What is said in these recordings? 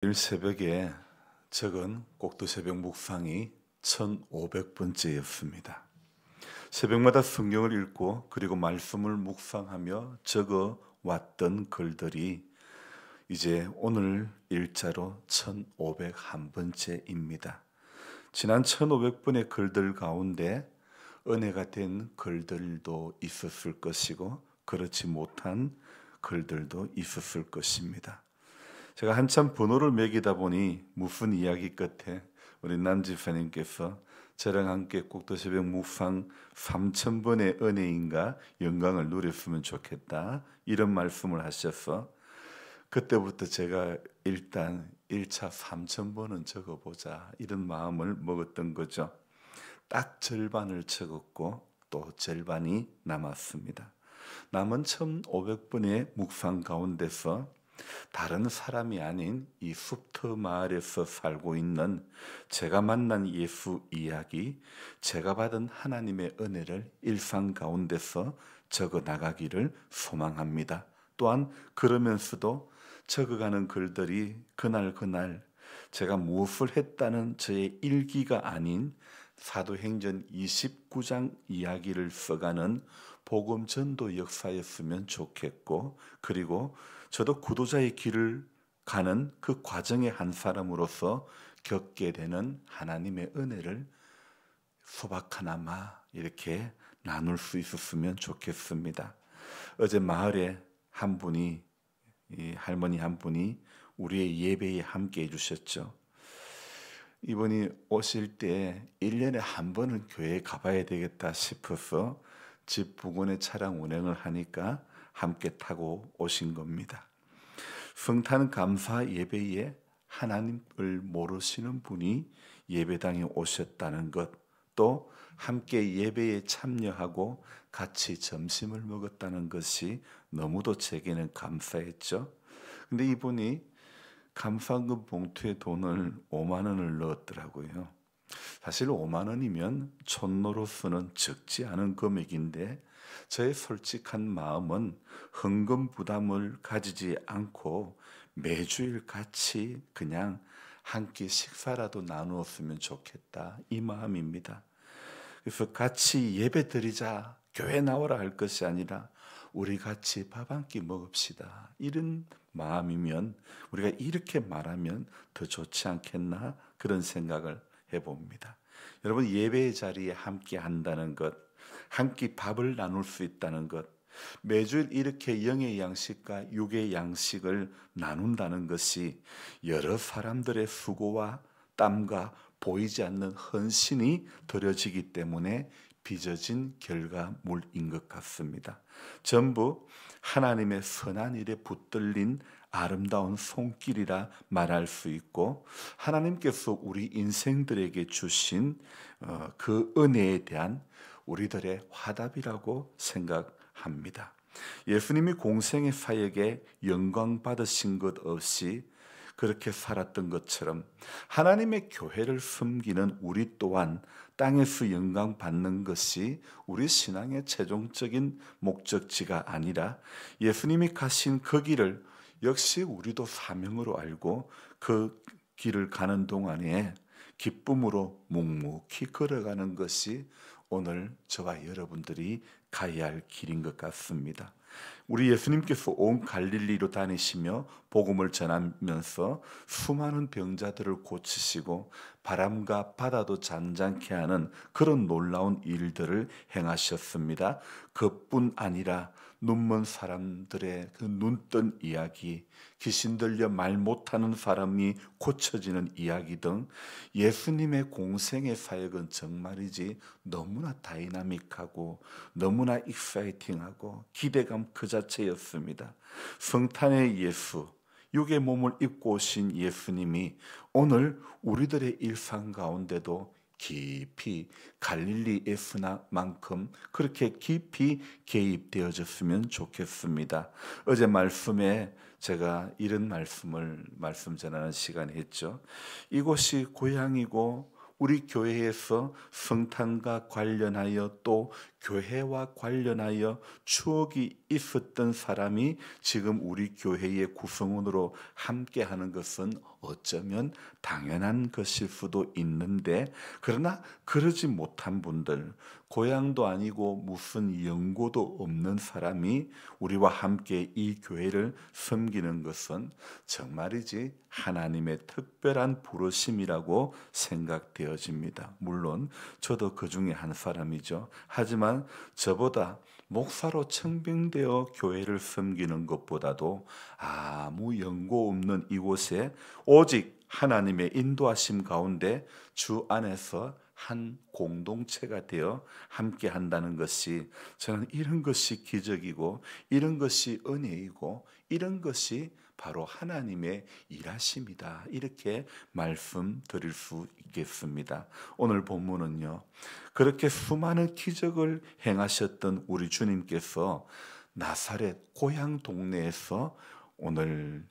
주일 새벽에 적은 꼭두 새벽 묵상이 1500번째였습니다. 새벽마다 성경을 읽고 그리고 말씀을 묵상하며 적어 왔던 글들이 이제 오늘 일자로 1501번째입니다. 지난 1500번의 글들 가운데 은혜가 된 글들도 있었을 것이고 그렇지 못한 글들도 있었을 것입니다. 제가 한참 번호를 매기다 보니 무슨 이야기 끝에 우리 남 집사님께서 저랑 함께 꼭두 새벽 묵상 3000번의 은혜인가 영광을 누렸으면 좋겠다 이런 말씀을 하셔서 그때부터 제가 일단 1차 3000번은 적어보자 이런 마음을 먹었던 거죠. 딱 절반을 적었고 또 절반이 남았습니다. 남은 1500번의 묵상 가운데서 다른 사람이 아닌 이 숲터 마을에서 살고 있는 제가 만난 예수 이야기, 제가 받은 하나님의 은혜를 일상 가운데서 적어 나가기를 소망합니다. 또한 그러면서도 적어가는 글들이 그날 제가 무엇을 했다는 저의 일기가 아닌 사도행전 29장 이야기를 써가는 복음 전도 역사였으면 좋겠고, 그리고 저도 구도자의 길을 가는 그 과정의 한 사람으로서 겪게 되는 하나님의 은혜를 소박하나마 이렇게 나눌 수 있었으면 좋겠습니다. 어제 마을에 한 분이, 이 할머니 한 분이 우리의 예배에 함께 해주셨죠. 이분이 오실 때 1년에 한 번은 교회에 가봐야 되겠다 싶어서 집 부근에 차량 운행을 하니까 함께 타고 오신 겁니다. 성탄 감사 예배에 하나님을 모르시는 분이 예배당에 오셨다는 것, 또 함께 예배에 참여하고 같이 점심을 먹었다는 것이 너무도 제게는 감사했죠. 근데 이분이 감사금 봉투에 돈을 5만 원을 넣었더라고요. 사실 5만 원이면 촌노로서는 적지 않은 금액인데 저의 솔직한 마음은 헌금 부담을 가지지 않고 매주일 같이 그냥 한 끼 식사라도 나누었으면 좋겠다 이 마음입니다. 그래서 같이 예배 드리자, 교회 나오라 할 것이 아니라 우리 같이 밥 한 끼 먹읍시다 이런 마음이면, 우리가 이렇게 말하면 더 좋지 않겠나 그런 생각을 해봅니다. 여러분, 예배의 자리에 함께 한다는 것, 한 끼 밥을 나눌 수 있다는 것, 매주일 이렇게 영의 양식과 육의 양식을 나눈다는 것이 여러 사람들의 수고와 땀과 보이지 않는 헌신이 드려지기 때문에 빚어진 결과물인 것 같습니다. 전부 하나님의 선한 일에 붙들린 아름다운 손길이라 말할 수 있고, 하나님께서 우리 인생들에게 주신 그 은혜에 대한 우리들의 화답이라고 생각합니다. 예수님이 공생의 사역에 영광 받으신 것 없이 그렇게 살았던 것처럼 하나님의 교회를 섬기는 우리 또한 땅에서 영광 받는 것이 우리 신앙의 최종적인 목적지가 아니라 예수님이 가신 그 길을 역시 우리도 사명으로 알고 그 길을 가는 동안에 기쁨으로 묵묵히 걸어가는 것이 오늘 저와 여러분들이 가야 할 길인 것 같습니다. 우리 예수님께서 온 갈릴리로 다니시며 복음을 전하면서 수많은 병자들을 고치시고 바람과 바다도 잔잔케 하는 그런 놀라운 일들을 행하셨습니다. 그뿐 아니라 눈먼 사람들의 그 눈뜬 이야기, 귀신 들려 말 못하는 사람이 고쳐지는 이야기 등 예수님의 공생의 사역은 정말이지 너무나 다이나믹하고 너무나 익사이팅하고 기대감 그 자체였습니다. 성탄의 예수, 육의 몸을 입고 오신 예수님이 오늘 우리들의 일상 가운데도 깊이 갈릴리 예수나만큼 그렇게 깊이 개입되어졌으면 좋겠습니다. 어제 말씀에 제가 이런 말씀 전하는 시간에 했죠. 이곳이 고향이고 우리 교회에서 성탄과 관련하여 또 교회와 관련하여 추억이 있었던 사람이 지금 우리 교회의 구성원으로 함께하는 것은 어쩌면 당연한 것일 수도 있는데, 그러나 그러지 못한 분들, 고향도 아니고 무슨 연고도 없는 사람이 우리와 함께 이 교회를 섬기는 것은 정말이지 하나님의 특별한 부르심이라고 생각되어집니다. 물론 저도 그 중에 한 사람이죠. 하지만 저보다 목사로 청빙되어 교회를 섬기는 것보다도 아무 연고 없는 이곳에 오직 하나님의 인도하심 가운데 주 안에서 한 공동체가 되어 함께 한다는 것이, 저는 이런 것이 기적이고 이런 것이 은혜이고 이런 것이 바로 하나님의 일하심이다, 이렇게 말씀드릴 수 있겠습니다. 오늘 본문은요, 그렇게 수많은 기적을 행하셨던 우리 주님께서 나사렛 고향 동네에서 오늘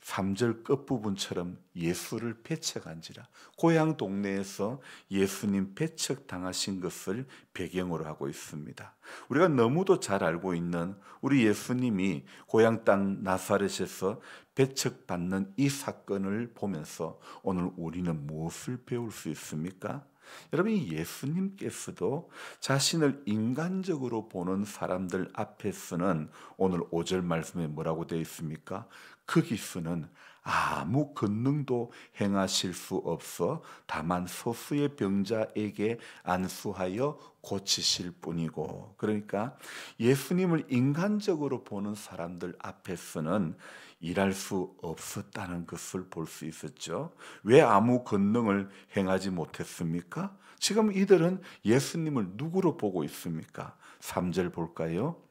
3절 끝부분처럼 예수를 배척한지라, 고향 동네에서 예수님 배척당하신 것을 배경으로 하고 있습니다. 우리가 너무도 잘 알고 있는 우리 예수님이 고향 땅 나사렛에서 배척받는 이 사건을 보면서 오늘 우리는 무엇을 배울 수 있습니까? 여러분, 예수님께서도 자신을 인간적으로 보는 사람들 앞에서는 오늘 5절 말씀에 뭐라고 되어 있습니까? 거기서는 아무 권능도 행하실 수 없어 다만 소수의 병자에게 안수하여 고치실 뿐이고, 그러니까 예수님을 인간적으로 보는 사람들 앞에서는 일할 수 없었다는 것을 볼 수 있었죠. 왜 아무 권능을 행하지 못했습니까? 지금 이들은 예수님을 누구로 보고 있습니까? 3절 볼까요?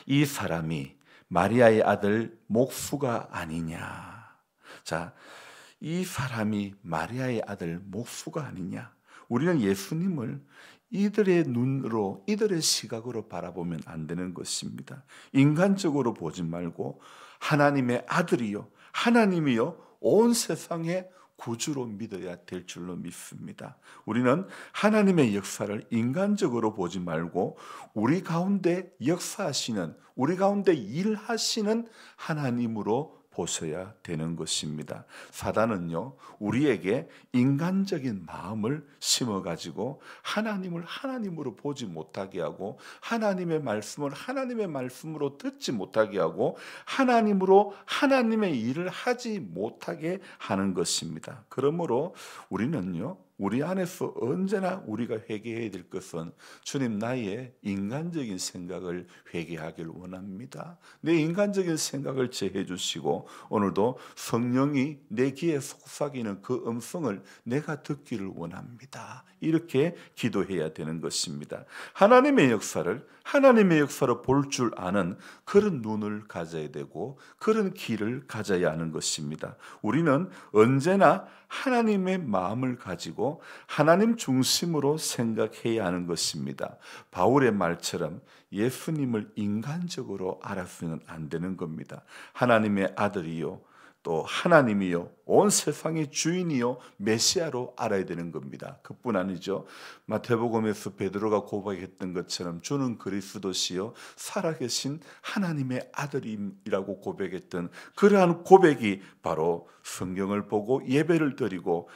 이 사람이 마리아의 아들 목수가 아니냐. 자, 이 사람이 마리아의 아들 목수가 아니냐. 우리는 예수님을 이들의 눈으로, 이들의 시각으로 바라보면 안 되는 것입니다. 인간적으로 보지 말고 하나님의 아들이요, 하나님이요, 온 세상의 구주로 믿어야 될 줄로 믿습니다. 우리는 하나님의 역사를 인간적으로 보지 말고 우리 가운데 역사하시는, 우리 가운데 일하시는 하나님으로 보셔야 되는 것입니다. 사단은요, 우리에게 인간적인 마음을 심어가지고 하나님을 하나님으로 보지 못하게 하고, 하나님의 말씀을 하나님의 말씀으로 듣지 못하게 하고, 하나님으로 하나님의 일을 하지 못하게 하는 것입니다. 그러므로 우리는요, 우리 안에서 언제나 우리가 회개해야 될 것은, 주님, 나의 인간적인 생각을 회개하길 원합니다. 내 인간적인 생각을 제해 주시고 오늘도 성령이 내 귀에 속삭이는 그 음성을 내가 듣기를 원합니다. 이렇게 기도해야 되는 것입니다. 하나님의 역사로 볼 줄 아는 그런 눈을 가져야 되고 그런 귀를 가져야 하는 것입니다. 우리는 언제나 하나님의 마음을 가지고 하나님 중심으로 생각해야 하는 것입니다. 바울의 말처럼 예수님을 인간적으로 알아서는 안 되는 겁니다. 하나님의 아들이요, 또 하나님이요, 온 세상의 주인이요, 메시아로 알아야 되는 겁니다. 그뿐 아니죠. 마태복음에서 베드로가 고백했던 것처럼 주는 그리스도시요 살아계신 하나님의 아들이라고 고백했던 그러한 고백이 바로 성경을 보고 예배를 드리고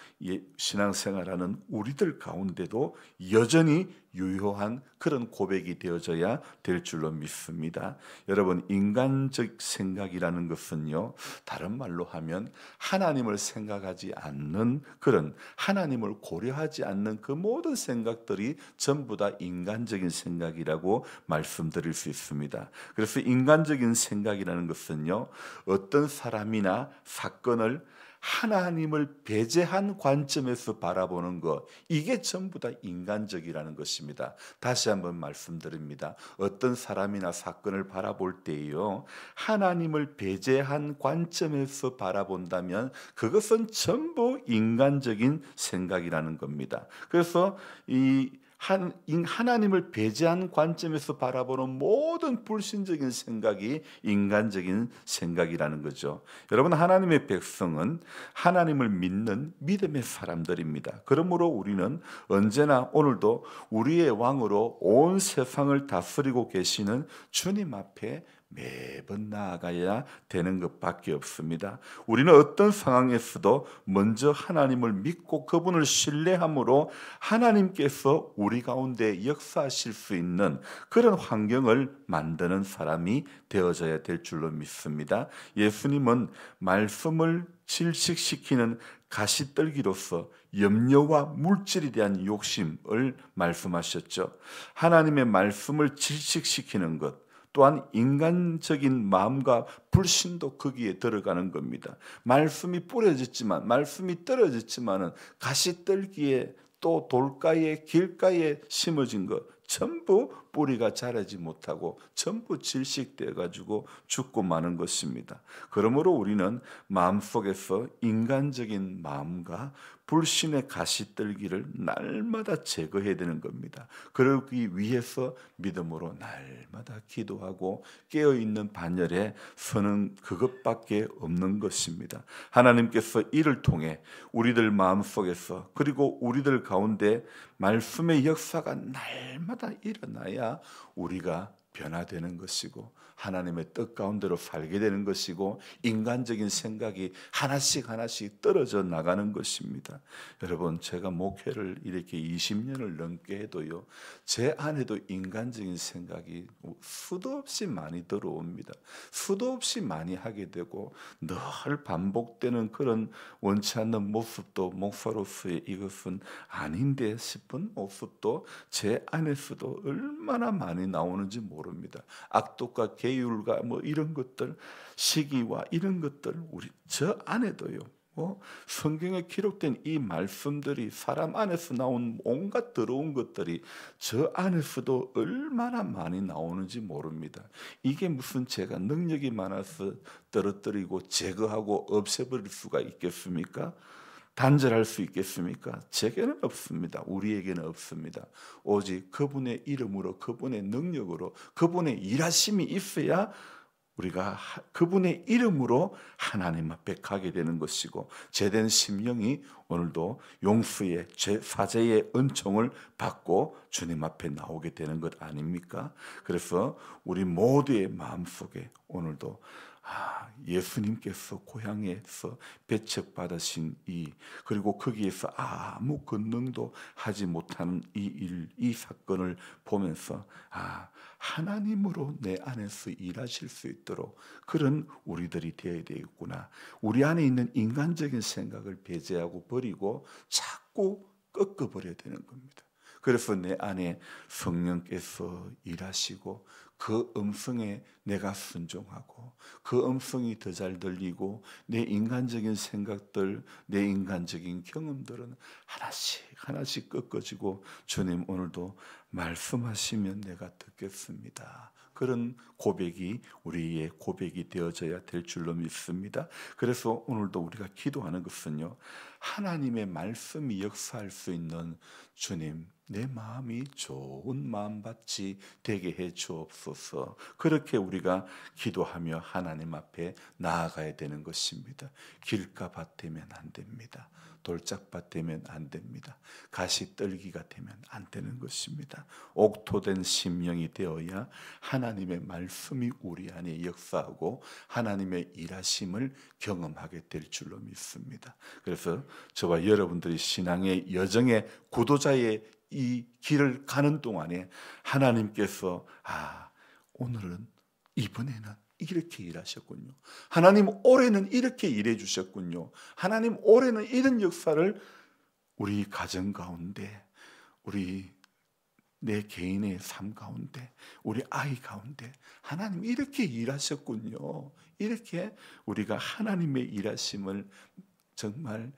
신앙생활하는 우리들 가운데도 여전히 유효한 그런 고백이 되어져야 될 줄로 믿습니다. 여러분, 인간적 생각이라는 것은요, 다른 말로 하면 하나님을 생각하지 않는, 그런 하나님을 고려하지 않는 그 모든 생각들이 전부 다 인간적인 생각이라고 말씀드릴 수 있습니다. 그래서 인간적인 생각이라는 것은요, 어떤 사람이나 사건을 하나님을 배제한 관점에서 바라보는 것, 이게 전부 다 인간적이라는 것입니다. 다시 한번 말씀드립니다. 어떤 사람이나 사건을 바라볼 때요, 하나님을 배제한 관점에서 바라본다면 그것은 전부 인간적인 생각이라는 겁니다. 그래서 이 하나님을 배제한 관점에서 바라보는 모든 불신적인 생각이 인간적인 생각이라는 거죠. 여러분, 하나님의 백성은 하나님을 믿는 믿음의 사람들입니다. 그러므로 우리는 언제나 오늘도 우리의 왕으로 온 세상을 다스리고 계시는 주님 앞에 매번 나아가야 되는 것밖에 없습니다. 우리는 어떤 상황에서도 먼저 하나님을 믿고 그분을 신뢰함으로 하나님께서 우리 가운데 역사하실 수 있는 그런 환경을 만드는 사람이 되어져야 될 줄로 믿습니다. 예수님은 말씀을 질식시키는 가시떨기로서 염려와 물질에 대한 욕심을 말씀하셨죠. 하나님의 말씀을 질식시키는 것, 또한 인간적인 마음과 불신도 거기에 들어가는 겁니다. 말씀이 뿌려졌지만, 말씀이 떨어졌지만은 가시떨기에 또 돌가에 길가에 심어진 것 전부 뿌리가 자라지 못하고 전부 질식되어 가지고 죽고 마는 것입니다. 그러므로 우리는 마음속에서 인간적인 마음과 불신의 가시떨기를 날마다 제거해야 되는 겁니다. 그러기 위해서 믿음으로 날마다 기도하고 깨어있는 반열에 서는 그것밖에 없는 것입니다. 하나님께서 이를 통해 우리들 마음속에서 그리고 우리들 가운데 말씀의 역사가 날마다 일어나야 우리가 변화되는 것이고 하나님의 뜻 가운데로 살게 되는 것이고 인간적인 생각이 하나씩 하나씩 떨어져 나가는 것입니다. 여러분, 제가 목회를 이렇게 20년을 넘게 해도요, 제 안에도 인간적인 생각이 수도 없이 많이 들어옵니다. 수도 없이 많이 하게 되고 늘 반복되는 그런 원치 않는 모습도 목사로서의 이것은 아닌데 싶은 모습도 제 안에서도 얼마나 많이 나오는지 모릅니다. 악독과 계율과 뭐 이런 것들, 시기와 이런 것들 우리 저 안에도요. 성경에 기록된 이 말씀들이 사람 안에서 나온 온갖 더러운 것들이 저 안에서도 얼마나 많이 나오는지 모릅니다. 이게 무슨 제가 능력이 많아서 떨어뜨리고 제거하고 없애버릴 수가 있겠습니까? 단절할 수 있겠습니까? 제게는 없습니다. 우리에게는 없습니다. 오직 그분의 이름으로, 그분의 능력으로, 그분의 일하심이 있어야 우리가 그분의 이름으로 하나님 앞에 가게 되는 것이고, 죄된 심령이 오늘도 용서의 사죄의 은총을 받고 주님 앞에 나오게 되는 것 아닙니까? 그래서 우리 모두의 마음속에 오늘도 예수님께서 고향에서 배척받으신 그리고 거기에서 아무 권능도 하지 못하는 이 사건을 보면서 하나님으로 내 안에서 일하실 수 있도록 그런 우리들이 되어야 되겠구나. 우리 안에 있는 인간적인 생각을 배제하고 버리고 자꾸 꺾어버려야 되는 겁니다. 그래서 내 안에 성령께서 일하시고 그 음성에 내가 순종하고 그 음성이 더 잘 들리고 내 인간적인 생각들, 내 인간적인 경험들은 하나씩 하나씩 꺾어지고 주님 오늘도 말씀하시면 내가 듣겠습니다. 그런 고백이 우리의 고백이 되어져야 될 줄로 믿습니다. 그래서 오늘도 우리가 기도하는 것은요, 하나님의 말씀이 역사할 수 있는 주님, 내 마음이 좋은 마음밭이 되게 해 주옵소서. 그렇게 우리가 기도하며 하나님 앞에 나아가야 되는 것입니다. 길가밭 되면 안 됩니다. 돌짝밭 되면 안 됩니다. 가시떨기가 되면 안 되는 것입니다. 옥토된 심령이 되어야 하나님의 말씀이 우리 안에 역사하고 하나님의 일하심을 경험하게 될 줄로 믿습니다. 그래서 저와 여러분들이 신앙의 여정의 구도자의 이 길을 가는 동안에 하나님께서 오늘은 이번에는 이렇게 일하셨군요. 하나님 올해는 이렇게 일해 주셨군요. 하나님 올해는 이런 역사를 우리 가정 가운데, 우리 내 개인의 삶 가운데, 우리 아이 가운데 하나님 이렇게 일하셨군요. 이렇게 우리가 하나님의 일하심을 정말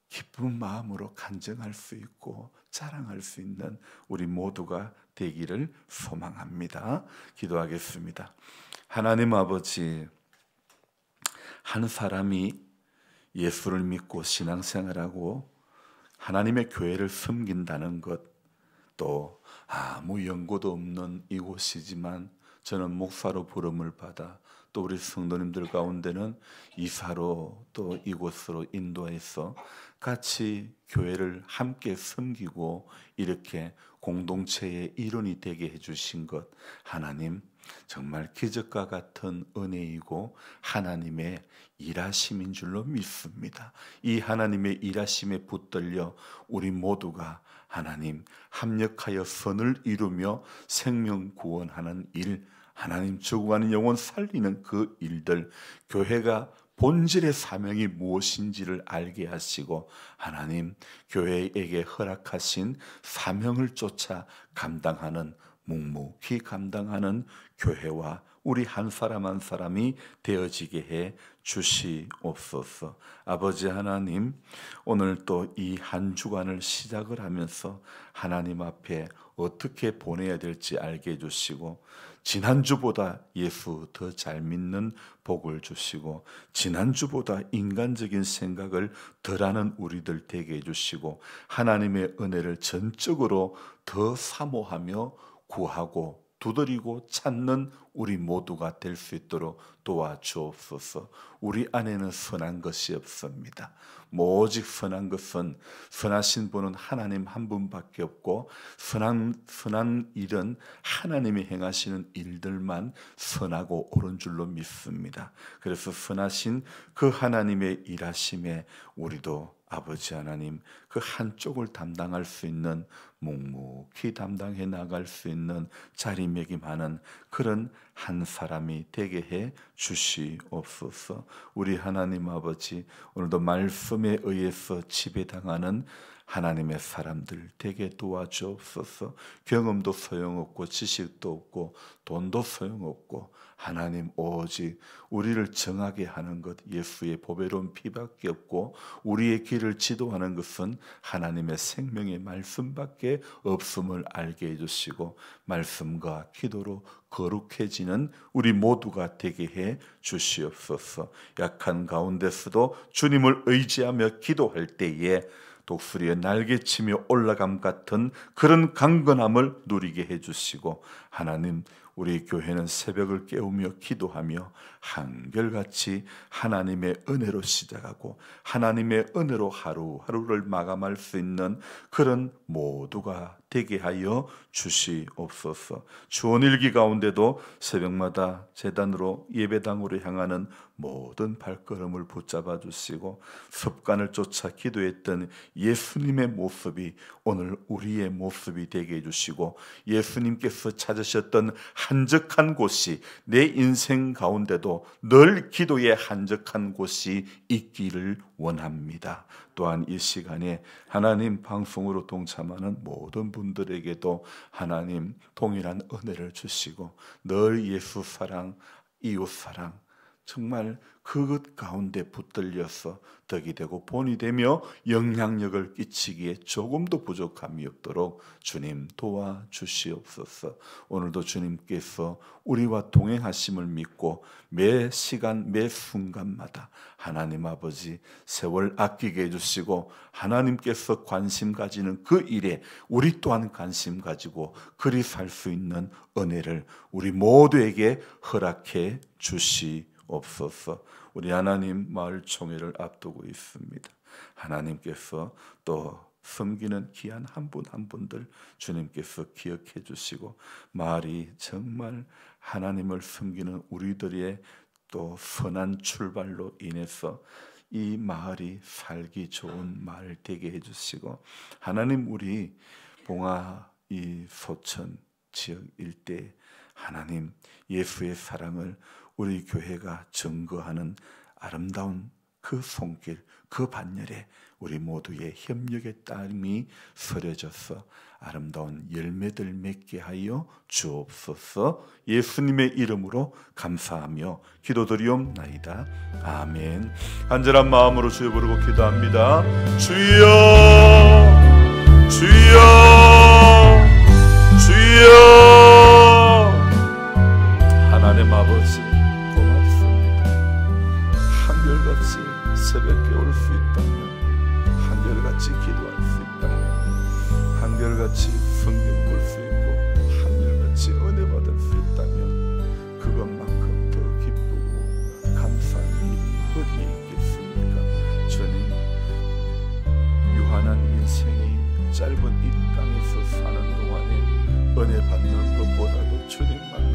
기쁜 마음으로 간증할 수 있고 자랑할 수 있는 우리 모두가 되기를 소망합니다. 기도하겠습니다. 하나님 아버지, 한 사람이 예수를 믿고 신앙생활하고 하나님의 교회를 섬긴다는 것, 또 아무 연고도 없는 이곳이지만 저는 목사로 부름을 받아 또 우리 성도님들 가운데는 이사로 또 이곳으로 인도해서 같이 교회를 함께 섬기고 이렇게 공동체의 일원이 되게 해주신 것, 하나님 정말 기적과 같은 은혜이고 하나님의 일하심인 줄로 믿습니다. 이 하나님의 일하심에 붙들려 우리 모두가 하나님 합력하여 선을 이루며 생명 구원하는 일, 하나님 죽어가는 영혼 살리는 그 일들, 교회가 본질의 사명이 무엇인지를 알게 하시고 하나님 교회에게 허락하신 사명을 쫓아 감당하는, 묵묵히 감당하는 교회와 우리 한 사람 한 사람이 되어지게 해 주시옵소서. 아버지 하나님, 오늘 또 이 한 주간을 시작을 하면서 하나님 앞에 어떻게 보내야 될지 알게 해주시고, 지난주보다 예수 더 잘 믿는 복을 주시고, 지난주보다 인간적인 생각을 덜하는 우리들 되게 해주시고, 하나님의 은혜를 전적으로 더 사모하며 구하고 두드리고 찾는 우리 모두가 될 수 있도록 도와주옵소서. 우리 안에는 선한 것이 없습니다. 오직 선한 것은, 선하신 분은 하나님 한 분밖에 없고, 선한 일은 하나님이 행하시는 일들만 선하고 옳은 줄로 믿습니다. 그래서 선하신 그 하나님의 일하심에 우리도 아버지 하나님 그 한쪽을 담당할 수 있는, 묵묵히 담당해 나갈 수 있는 자리매김하는 그런 한 사람이 되게 해 주시옵소서. 우리 하나님 아버지, 오늘도 말씀에 의해서 지배당하는 하나님의 사람들 되게 도와주옵소서. 경험도 소용없고 지식도 없고 돈도 소용없고 하나님 오직 우리를 정하게 하는 것 예수의 보배로운 피밖에 없고, 우리의 길을 지도하는 것은 하나님의 생명의 말씀밖에 없음을 알게 해주시고, 말씀과 기도로 거룩해지는 우리 모두가 되게 해 주시옵소서. 약한 가운데서도 주님을 의지하며 기도할 때에 독수리의 날개치며 올라감 같은 그런 강건함을 누리게 해주시고, 하나님 우리 교회는 새벽을 깨우며 기도하며 한결같이 하나님의 은혜로 시작하고 하나님의 은혜로 하루하루를 마감할 수 있는 그런 모두가 되게 하여 주시옵소서. 주원일기 가운데도 새벽마다 제단으로 예배당으로 향하는 모든 발걸음을 붙잡아 주시고, 습관을 쫓아 기도했던 예수님의 모습이 오늘 우리의 모습이 되게 해주시고, 예수님께서 찾으셨던 한적한 곳이 내 인생 가운데도 늘 기도의 한적한 곳이 있기를 원합니다. 또한 이 시간에 하나님 방송으로 동참하는 모든 분들에게도 하나님 동일한 은혜를 주시고, 늘 예수 사랑, 이웃 사랑, 정말 그것 가운데 붙들려서 덕이 되고 본이 되며 영향력을 끼치기에 조금도 부족함이 없도록 주님 도와주시옵소서. 오늘도 주님께서 우리와 동행하심을 믿고 매 시간 매 순간마다 하나님 아버지 세월 아끼게 해주시고, 하나님께서 관심 가지는 그 일에 우리 또한 관심 가지고 그리 살 수 있는 은혜를 우리 모두에게 허락해 주시옵소서. 우리 하나님 마을 총회를 앞두고 있습니다. 하나님께서 또 섬기는 귀한 한 분 한 분들 주님께서 기억해 주시고, 마을이 정말 하나님을 섬기는 우리들의 또 선한 출발로 인해서 이 마을이 살기 좋은 마을 되게 해주시고, 하나님 우리 봉화 이 소천 지역 일대 하나님 예수의 사랑을 우리 교회가 증거하는 아름다운 그 손길, 그 반열에 우리 모두의 협력의 땀이 서려져서 아름다운 열매들 맺게 하여 주옵소서. 예수님의 이름으로 감사하며 기도드리옵나이다. 아멘. 간절한 마음으로 주여 부르고 기도합니다. 주여, 주여, 주여. 하나님 아버지 고맙습니다. 한결같이 새벽에 올 수 있다면, 한결같이 기도할 수 있다면, 한결같이 성경 볼 수 있고 한결같이 은혜 받을 수 있다면 그것만큼 더 기쁘고 감사한 일이 어디 있겠습니까? 주님, 유한한 인생이 짧은 이 땅에서 사는 동안에 은혜 받는 것보다도 주님만